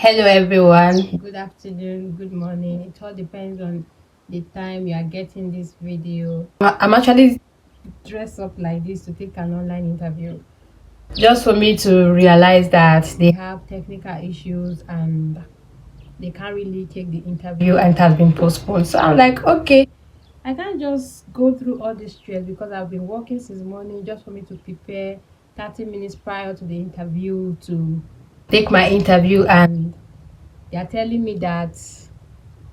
Hello everyone, good afternoon, good morning. It all depends on the time you are getting this video. I'm actually dressed up like this to take an online interview just for me to realize that they have technical issues and they can't really take the interview and it has been postponed. So I'm like, okay, I can't just go through all this stress because I've been working since morning just for me to prepare 30 minutes prior to the interview to take my interview, and they are telling me that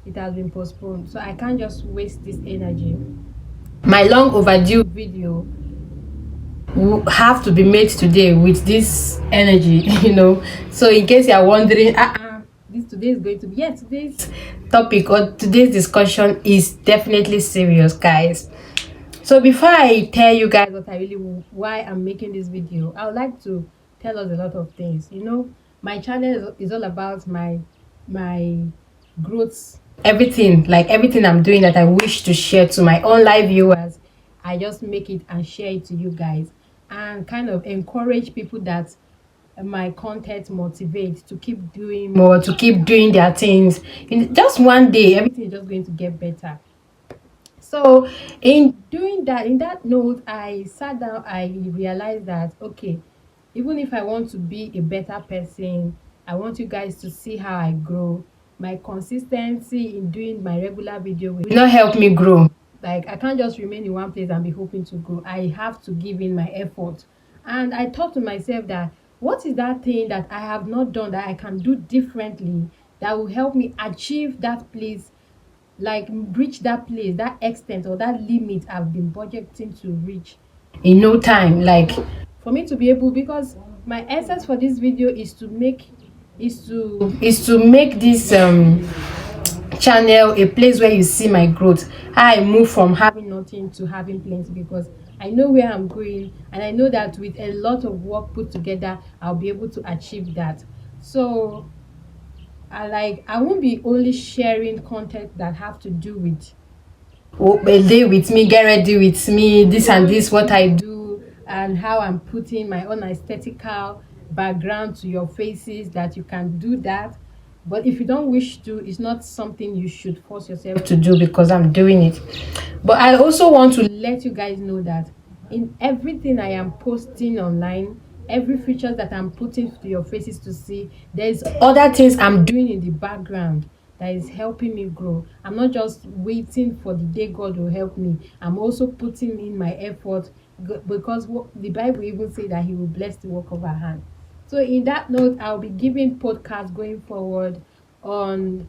it has been postponed. So I can't just waste this energy. My long overdue video will have to be made today with this energy, So in case you are wondering, this today is going to be, today's topic or today's discussion is definitely serious, guys. So before I tell you guys why I'm making this video, I would like to tell us a lot of things. My channel is all about my growth, everything I'm doing that I wish to share to my online viewers. I just make it and share it to you guys and kind of encourage people that my content motivate to keep doing more, to keep doing their things. In just one day, everything is just going to get better. So in doing that, in that note, I sat down, I realized that okay, even if I want to be a better person, I want you guys to see how I grow. My consistency in doing my regular video will not help me grow. Like, I can't just remain in one place and be hoping to grow. I have to give in my effort. And I thought to myself that what is that thing that I have not done that I can do differently that will help me achieve that place, like reach that place, that extent or that limit I've been budgeting to reach in no time. Like, for me to be able, because my essence for this video is to make this channel a place where you see my growth, how I move from having nothing to having plenty, because I know where I'm going and I know that with a lot of work put together I'll be able to achieve that. So I won't be only sharing content that have to do with a day with me, get ready with me, this and this, what I do, and how I'm putting my own aesthetical background to your faces, that you can do that. But if you don't wish to, it's not something you should force yourself to do because I'm doing it. But I also want to let you guys know that in everything I am posting online, every feature that I'm putting to your faces to see, there's other things I'm doing in the background that is helping me grow. I'm not just waiting for the day God will help me. I'm also putting in my effort, because the Bible even say that he will bless the work of our hand. So in that note, I'll be giving podcasts going forward on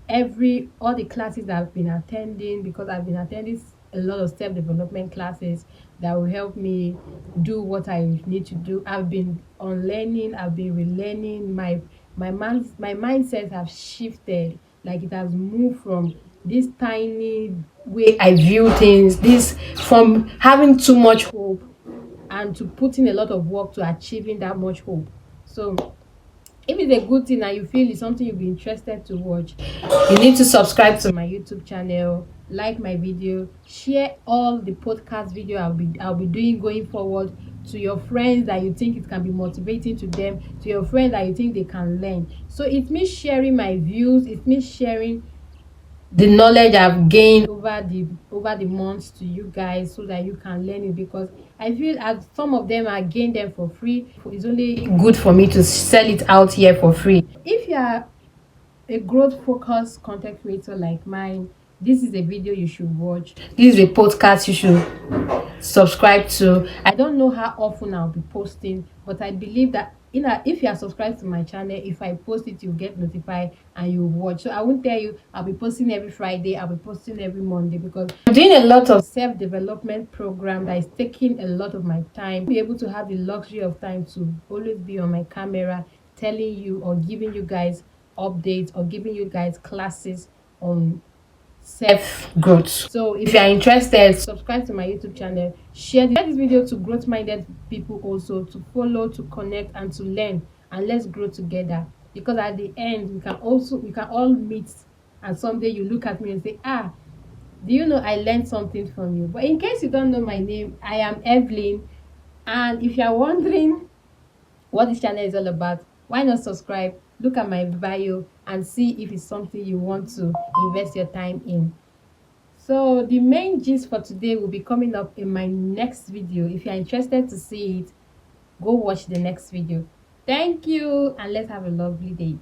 all the classes that I've been attending, because I've been attending a lot of self-development classes that will help me do what I need to do. I've been unlearning, I've been relearning. My mindset have shifted. Like, it has moved from this tiny way I view things, this from having too much hope and to putting a lot of work to achieving that much hope. So if it's a good thing and you feel it's something you'll be interested to watch, you need to subscribe to my YouTube channel, like my video, share all the podcast video I'll be doing going forward to your friends that you think it can be motivating to them, to your friends that you think they can learn. So it's me sharing my views, it's me sharing the knowledge I've gained over the months to you guys, so that you can learn it, because I feel as some of them I gain them for free, it's only good for me to sell it out here for free. If you are a growth focused content creator like mine, this is a video you should watch. This is a podcast you should subscribe to. I don't know how often I'll be posting, but I believe that if you are subscribed to my channel, if I post it, you'll get notified and you'll watch. So I won't tell you I'll be posting every Friday, I'll be posting every Monday, because I'm doing a lot of self-development program that is taking a lot of my time. Be able to have the luxury of time to always be on my camera telling you or giving you guys updates or giving you guys classes on self growth. So if you are interested, subscribe to my YouTube channel, share this video to growth minded people also, to follow, to connect and to learn, and let's grow together. Because at the end we can all meet, and someday you look at me and say, do you know I learned something from you? But in case you don't know my name, I am Evelyn. And if you are wondering what this channel is all about, why not subscribe look at my bio and see if it's something you want to invest your time in. So the main gist for today will be coming up in my next video. If you're interested to see it, go watch the next video. Thank you, and let's have a lovely day.